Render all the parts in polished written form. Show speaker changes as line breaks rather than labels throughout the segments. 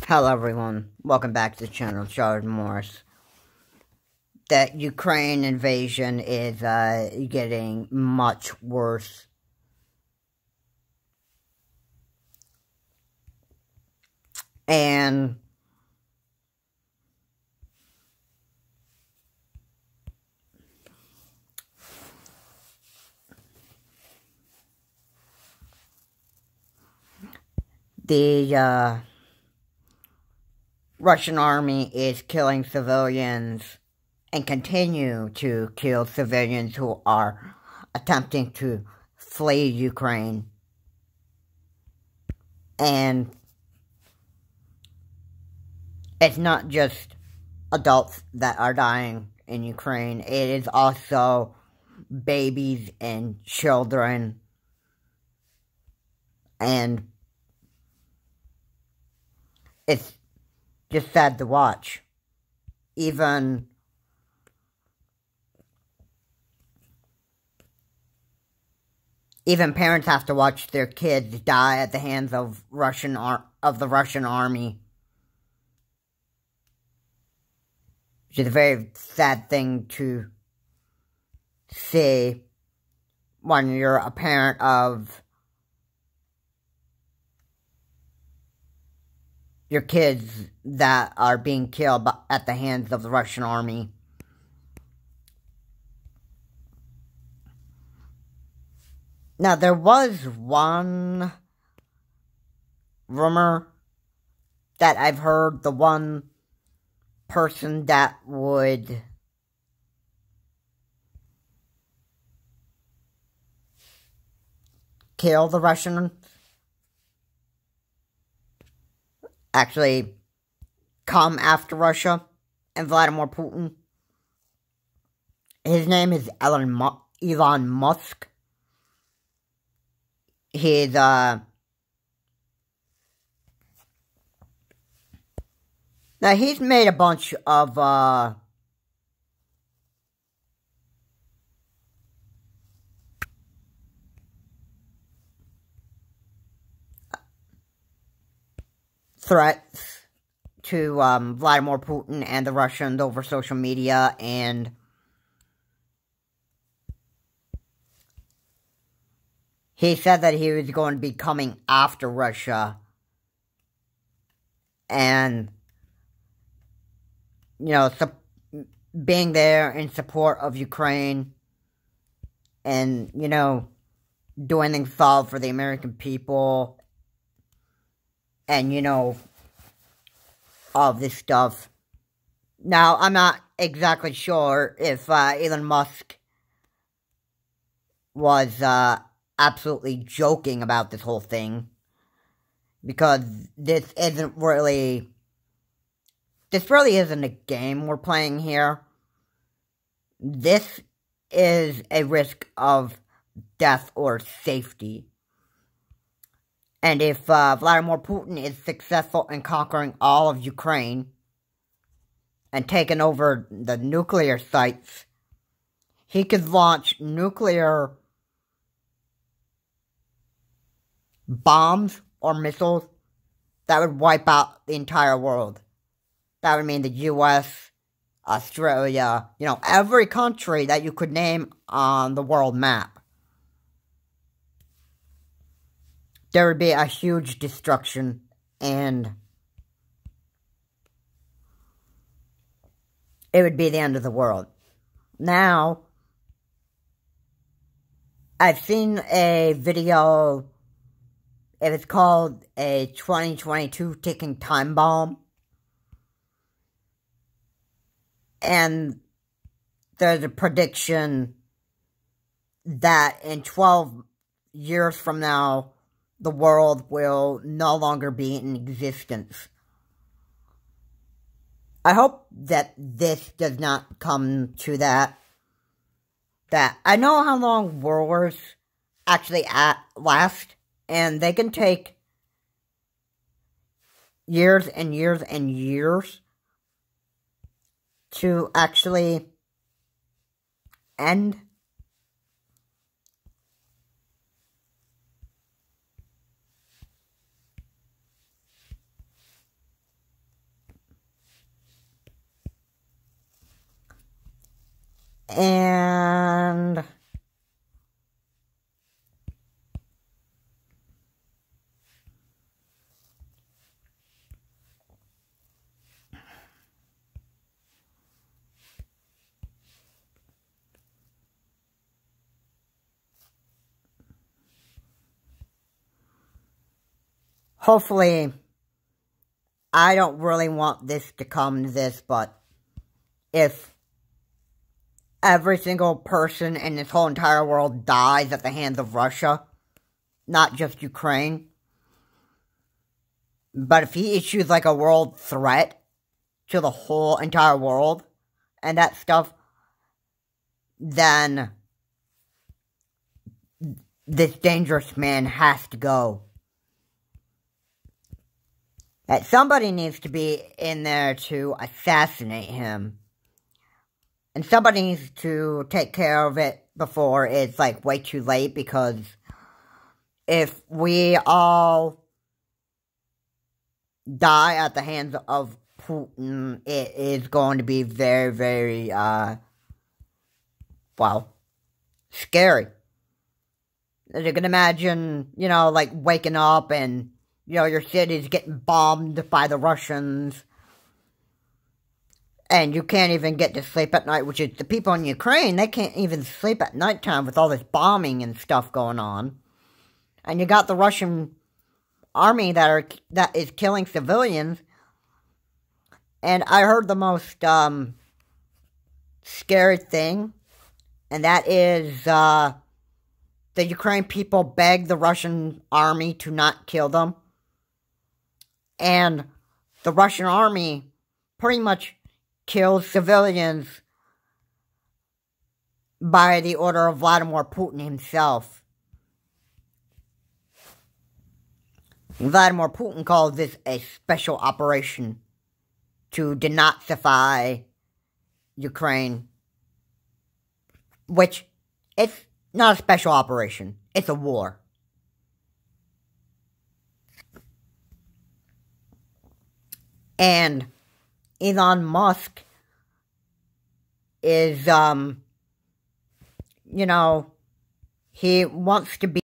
Hello everyone, welcome back to the channel, Charles Morris. The Ukraine invasion is getting much worse. And the Russian army is killing civilians and continue to kill civilians who are attempting to flee Ukraine. And it's not just adults that are dying in Ukraine, it is also babies and children. And it's just sad to watch. Even parents have to watch their kids die at the hands of the Russian army. Which is a very sad thing to see when you're a parent of your kids that are being killed at the hands of the Russian army. Now, there was one rumor that I've heard, the one person that would kill the Russians actually come after Russia and Vladimir Putin. His name is Elon Musk. He's now he's made a bunch of threats to Vladimir Putin and the Russians over social media, and he said that he was going to be coming after Russia and, you know, being there in support of Ukraine and, you know, doing things solid for the American people and, you know, all this stuff. Now, I'm not exactly sure if Elon Musk was absolutely joking about this whole thing, because this really isn't a game we're playing here. This is a risk of death or safety. And if Vladimir Putin is successful in conquering all of Ukraine and taking over the nuclear sites, he could launch nuclear bombs or missiles that would wipe out the entire world. That would mean the US, Australia, you know, every country that you could name on the world map. There would be a huge destruction, and it would be the end of the world. Now, I've seen a video. It is called a 2022 ticking time bomb. And there's a prediction that in 12 years from now, the world will no longer be in existence. I hope that this does not come to that. I know how long wars actually last, and they can take years and years and years to actually end. And hopefully, I don't really want this to come to this, but if every single person in this whole entire world dies at the hands of Russia, not just Ukraine, but if he issues like a world threat to the whole entire world and that stuff, then this dangerous man has to go. That somebody needs to be in there to assassinate him. And somebody needs to take care of it before it's like way too late, because if we all die at the hands of Putin, it is going to be very, very, well, scary. As you can imagine, you know, like waking up and, you know, your city's getting bombed by the Russians. And you can't even get to sleep at night, which is the people in Ukraine, they can't even sleep at nighttime with all this bombing and stuff going on. And you got the Russian army that is killing civilians. And I heard the most scary thing, and that is the Ukraine people begged the Russian army to not kill them. And the Russian army pretty much kills civilians by the order of Vladimir Putin himself. Vladimir Putin calls this a special operation to denazify Ukraine, which it's not a special operation, it's a war. And Elon Musk is, you know, he wants to be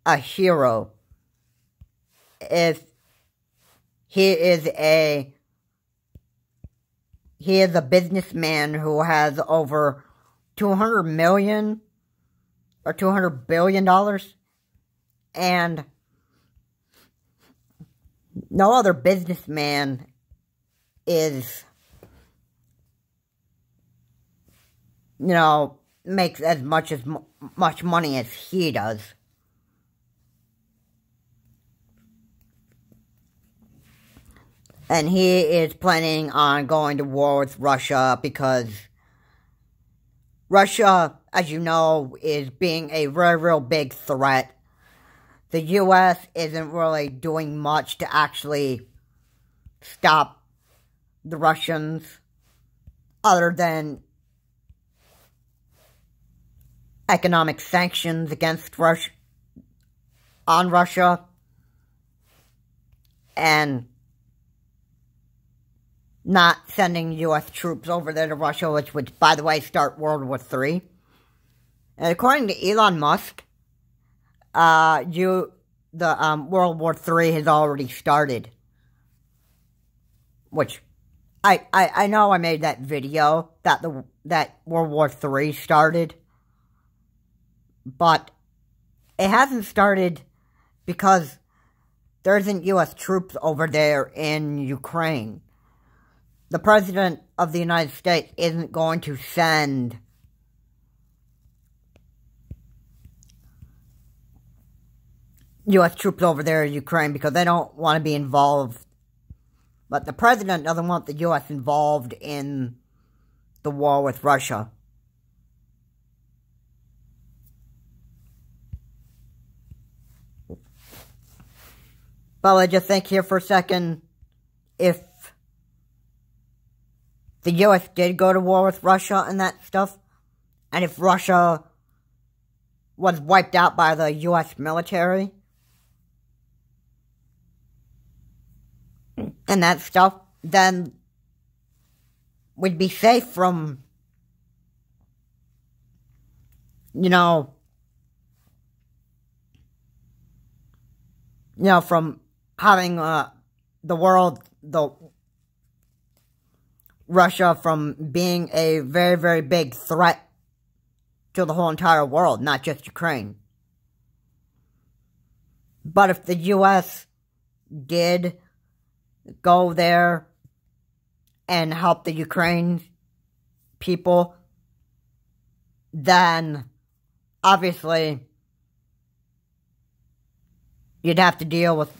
a hero. If he is a businessman who has over $200 million or $200 billion, and no other businessman is, you know, makes as much money as he does. And he is planning on going to war with Russia because Russia, as you know, is being a real big threat. The U.S. isn't really doing much to actually stop the Russians, other than economic sanctions against Russia, and not sending U.S. troops over there to Russia, which would, by the way, start World War III. And according to Elon Musk, World War III has already started. Which, I know I made that video that World War III started, but it hasn't started because there isn't U.S. troops over there in Ukraine. The President of the United States isn't going to send U.S. troops over there in Ukraine because they don't want to be involved. But the President doesn't want the U.S. involved in the war with Russia. But let's just think here for a second. If the U.S. did go to war with Russia and that stuff, and if Russia was wiped out by the U.S. military and that stuff, then we'd be safe from you know, from having Russia from being a very, very big threat to the whole entire world, not just Ukraine. But if the U.S. did go there and help the Ukraine people, then obviously you'd have to deal with,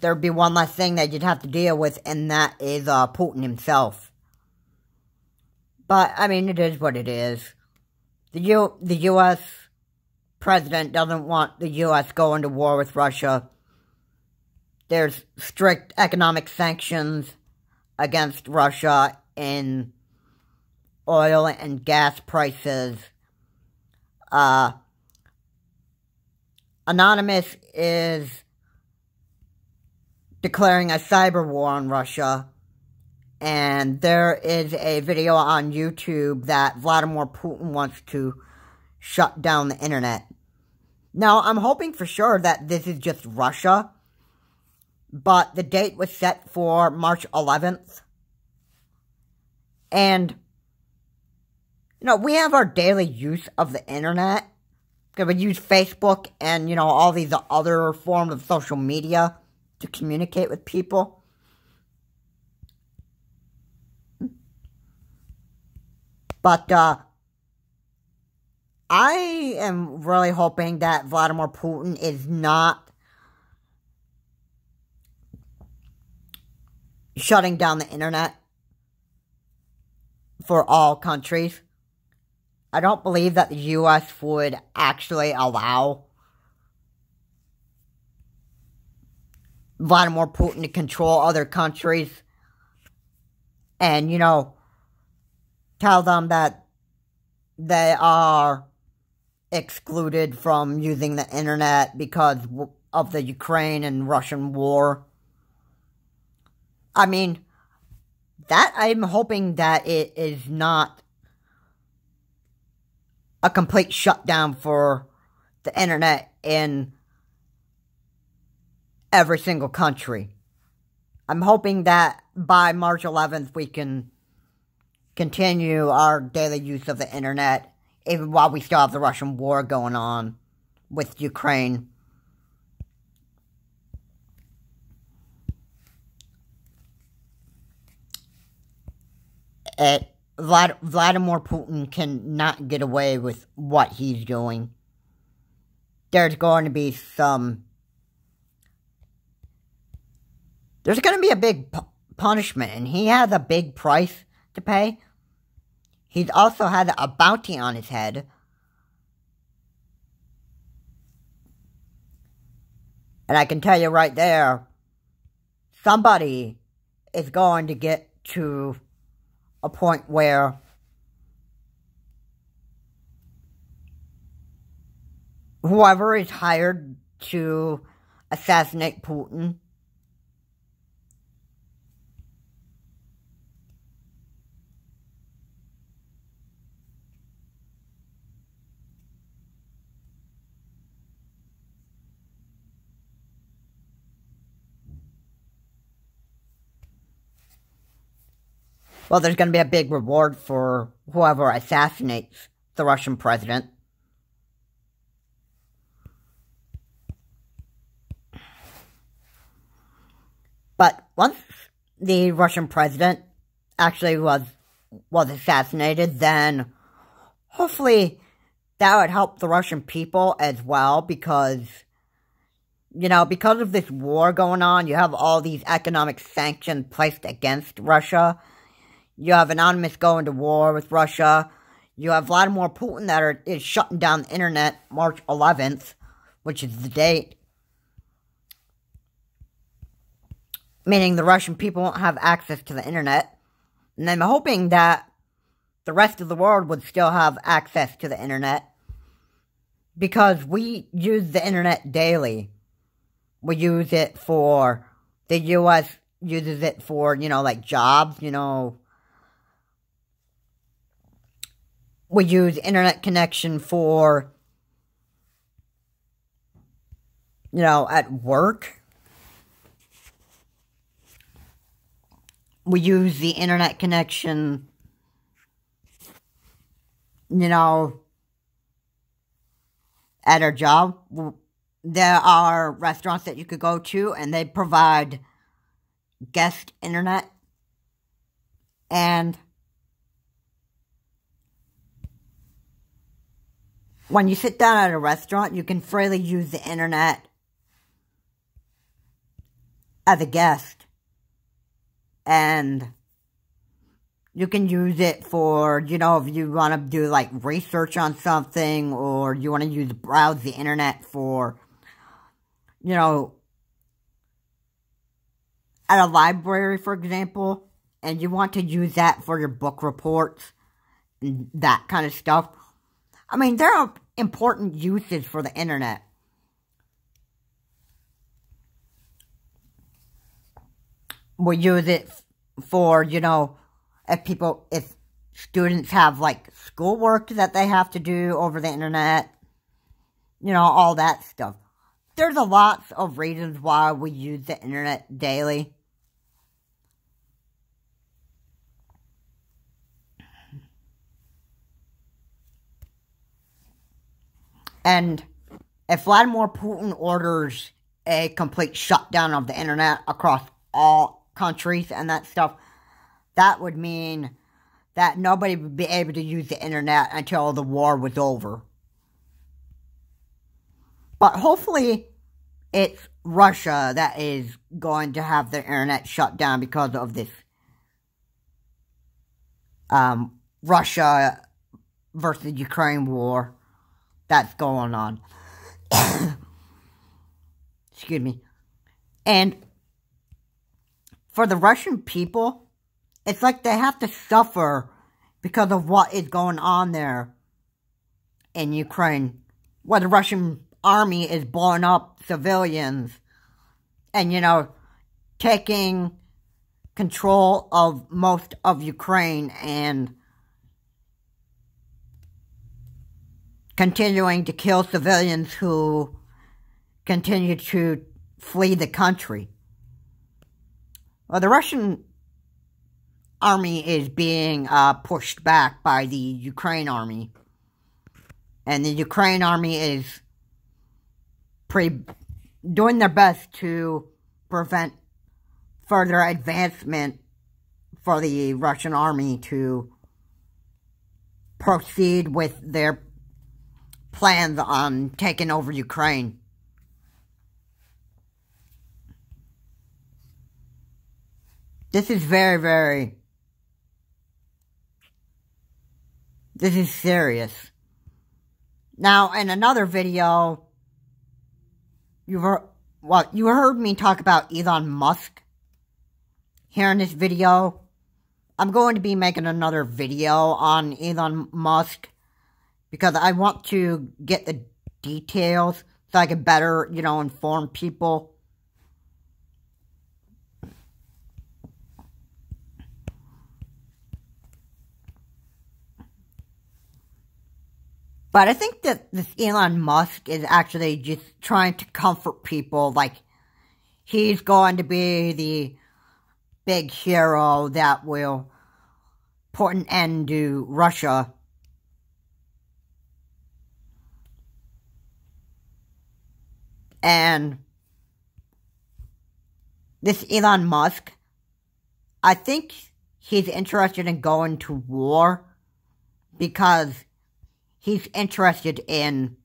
there'd be one less thing that you'd have to deal with, and that is Putin himself. But, I mean, it is what it is. The U.S. president doesn't want the U.S. going to war with Russia. There's strict economic sanctions against Russia in oil and gas prices. Anonymous is declaring a cyber war on Russia, and there is a video on YouTube that Vladimir Putin wants to shut down the internet. Now, I'm hoping for sure that this is just Russia, but the date was set for March 11th. And, we have our daily use of the internet. We use Facebook and, all these other forms of social media to communicate with people. But, I am really hoping that Vladimir Putin is not shutting down the internet for all countries. I don't believe that the U.S. would actually allow Vladimir Putin to control other countries and, tell them that they are excluded from using the internet because of the Ukraine and Russian war. I mean, that I'm hoping that it is not a complete shutdown for the internet in every single country. I'm hoping that by March 11th we can continue our daily use of the internet, even while we still have the Russian war going on with Ukraine. Vladimir Putin cannot get away with what he's doing. There's going to be a big punishment, and he has a big price to pay. He's also had a bounty on his head. And I can tell you right there, somebody is going to get to a point where whoever is hired to assassinate Putin well, there's going to be a big reward for whoever assassinates the Russian president. But once the Russian president actually was assassinated, then hopefully that would help the Russian people as well, because, because of this war going on, you have all these economic sanctions placed against Russia. You have Anonymous going to war with Russia. You have Vladimir Putin that is shutting down the internet March 11th, which is the date. Meaning the Russian people won't have access to the internet. And I'm hoping that the rest of the world would still have access to the internet, because we use the internet daily. We use it for, the U.S. uses it for, like jobs, we use internet connection for, at work. We use the internet connection, at our job. There are restaurants that you could go to, and they provide guest internet. And when you sit down at a restaurant, you can freely use the internet as a guest. And you can use it for, if you want to do, like, research on something, or you want to browse the internet for, at a library, for example, and you want to use that for your book reports and that kind of stuff. I mean, there are important uses for the internet. We use it for, if students have, like, schoolwork that they have to do over the internet, all that stuff. There's a lot of reasons why we use the internet daily. And if Vladimir Putin orders a complete shutdown of the internet across all countries and that stuff, that would mean that nobody would be able to use the internet until the war was over. But hopefully, it's Russia that is going to have their internet shut down because of this Russia versus Ukraine war that's going on. Excuse me. And for the Russian people, it's like they have to suffer because of what is going on there in Ukraine, where the Russian army is blowing up civilians and, taking control of most of Ukraine and continuing to kill civilians who continue to flee the country. Well, the Russian army is being pushed back by the Ukraine army. And the Ukraine army is doing their best to prevent further advancement for the Russian army to proceed with their plans on taking over Ukraine. This is this is serious. Now, in another video, you heard me talk about Elon Musk. Here in this video, I'm going to be making another video on Elon Musk because I want to get the details so I can better, inform people. But I think that this Elon Musk is actually just trying to comfort people, like he's going to be the big hero that will put an end to Russia. And this Elon Musk, I think he's interested in going to war because he's interested in,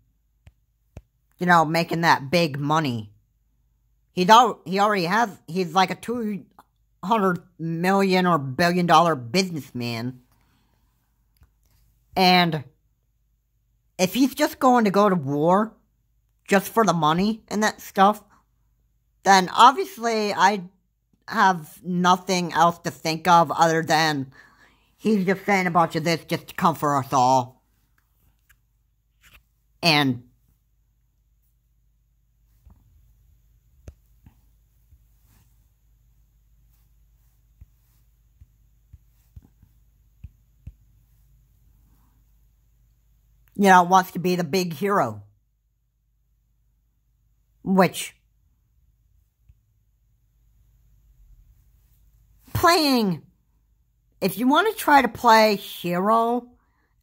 making that big money. He's like a $200 million or $1 billion businessman. And if he's just going to go to war just for the money and that stuff, then obviously I have nothing else to think of other than he's just saying a bunch of this just to comfort us all. And wants to be the big hero. Which, if you want to try to play hero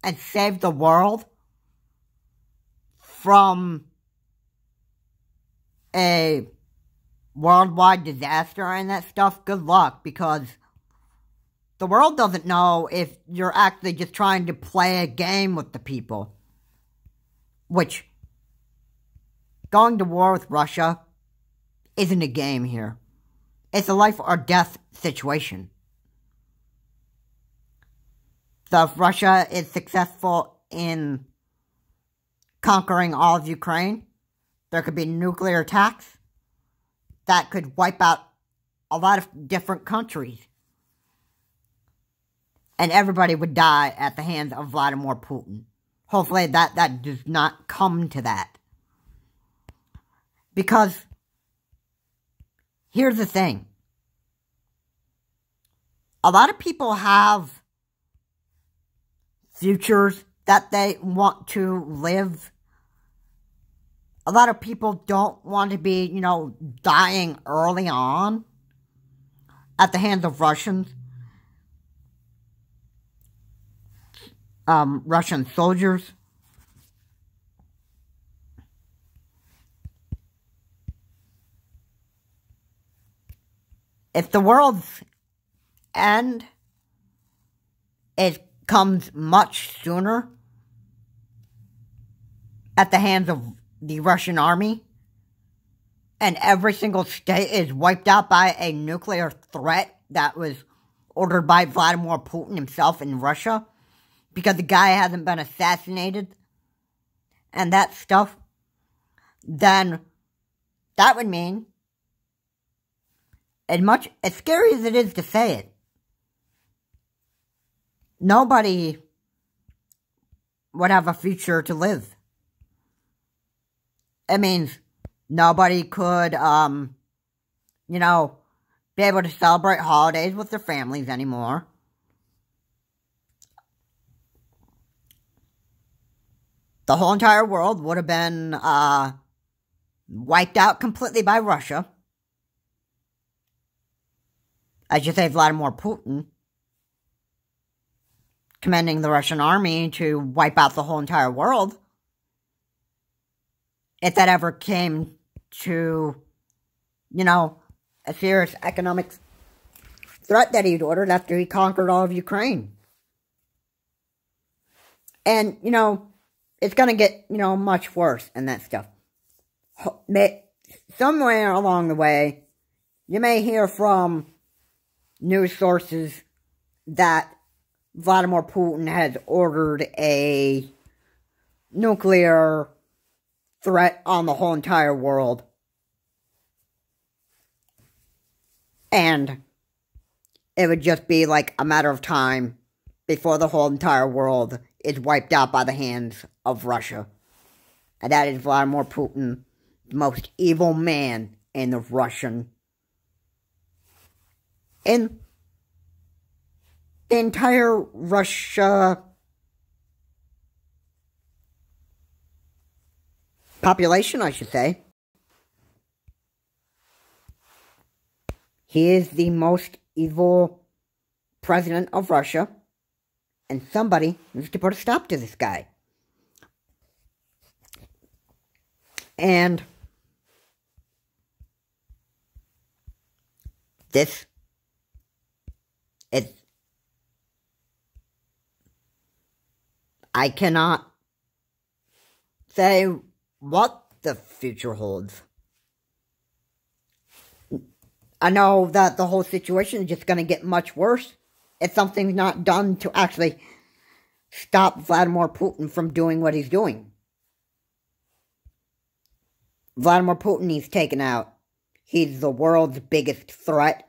and save the world from a worldwide disaster and that stuff, good luck, because the world doesn't know if you're actually just trying to play a game with the people. Which, going to war with Russia isn't a game here. It's a life or death situation. So if Russia is successful in conquering all of Ukraine, there could be nuclear attacks that could wipe out a lot of different countries. And everybody would die at the hands of Vladimir Putin. Hopefully that does not come to that. Because, here's the thing. A lot of people have futures that they want to live. A lot of people don't want to be, dying early on at the hands of Russians. Russian soldiers. If the world's end, it comes much sooner at the hands of the Russian army, and every single state is wiped out by a nuclear threat that was ordered by Vladimir Putin himself in Russia, because the guy hasn't been assassinated and that stuff, then that would mean, as scary as it is to say it, nobody would have a future to live. It means nobody could, be able to celebrate holidays with their families anymore. The whole entire world would have been, wiped out completely by Russia. I should say Vladimir Putin, commanding the Russian army to wipe out the whole entire world. If that ever came to, a serious economic threat that he'd ordered after he conquered all of Ukraine. And, it's going to get, much worse and that stuff. Somewhere along the way, you may hear from news sources that Vladimir Putin has ordered a nuclear threat on the whole entire world. And it would just be like a matter of time before the whole entire world is wiped out by the hands of Russia. And that is Vladimir Putin, the most evil man in the entire Russia population, I should say. He is the most evil president of Russia, and somebody needs to put a stop to this guy. And this is, I cannot say what the future holds. I know that the whole situation is just going to get much worse if something's not done to actually stop Vladimir Putin from doing what he's doing. Vladimir Putin needs taken out. He's the world's biggest threat,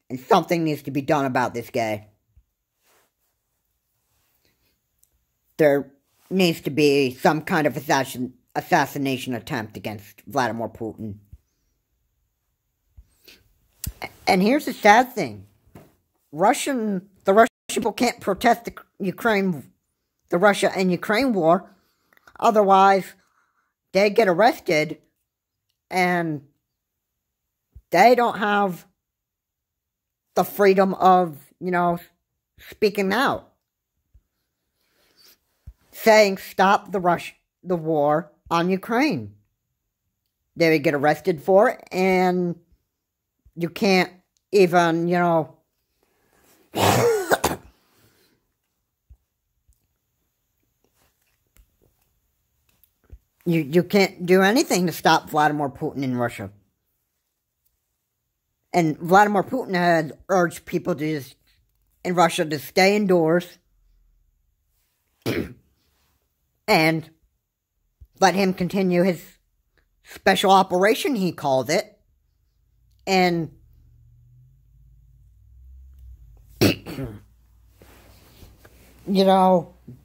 and something needs to be done about this guy. There needs to be some kind of assassination attempt against Vladimir Putin. And here's the sad thing. The Russian people can't protest the Russia and Ukraine war Otherwise, they get arrested and they don't have the freedom of, speaking out. Saying stop the war on Ukraine. They would get arrested for it, and you can't even, you can't do anything to stop Vladimir Putin in Russia. And Vladimir Putin has urged people in Russia to stay indoors and let him continue his special operation, he called it. And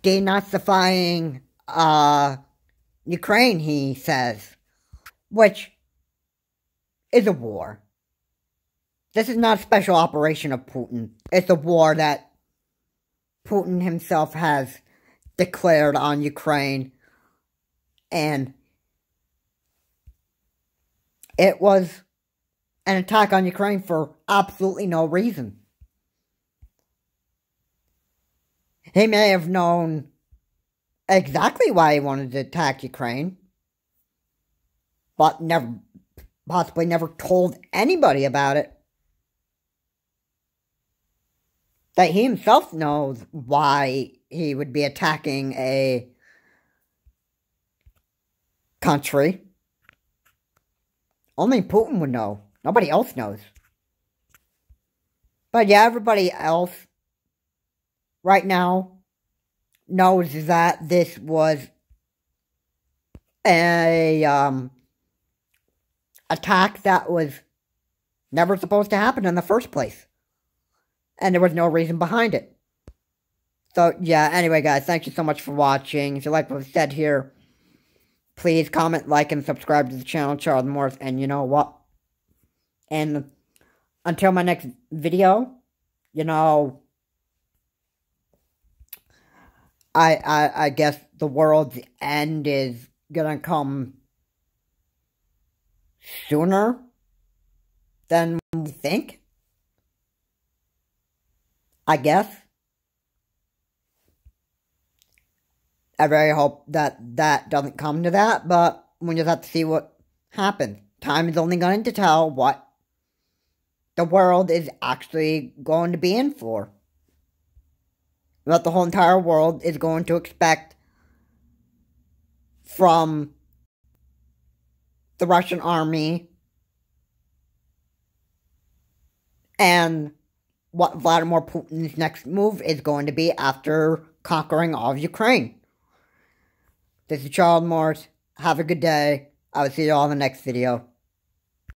denazifying Ukraine, he says, which is a war. This is not a special operation of Putin. It's a war that Putin himself has declared on Ukraine. And it was an attack on Ukraine for absolutely no reason. He may have known exactly why he wanted to attack Ukraine, but possibly never told anybody about it. That he himself knows why he would be attacking a country. Only Putin would know. Nobody else knows. But yeah, everybody else right now knows that this was a attack that was never supposed to happen in the first place. And there was no reason behind it. So, yeah, anyway, guys, thank you so much for watching. If you like what was said here, please comment, like, and subscribe to the channel, Charles Morris, and you know what? And until my next video, I guess the world's end is gonna come sooner than we think. I guess. I very hope that doesn't come to that, but we just have to see what happens. Time is only going to tell what the world is actually going to be in for. What the whole entire world is going to expect from the Russian army and what Vladimir Putin's next move is going to be after conquering all of Ukraine. This is Charles Morris. Have a good day. I will see you all in the next video.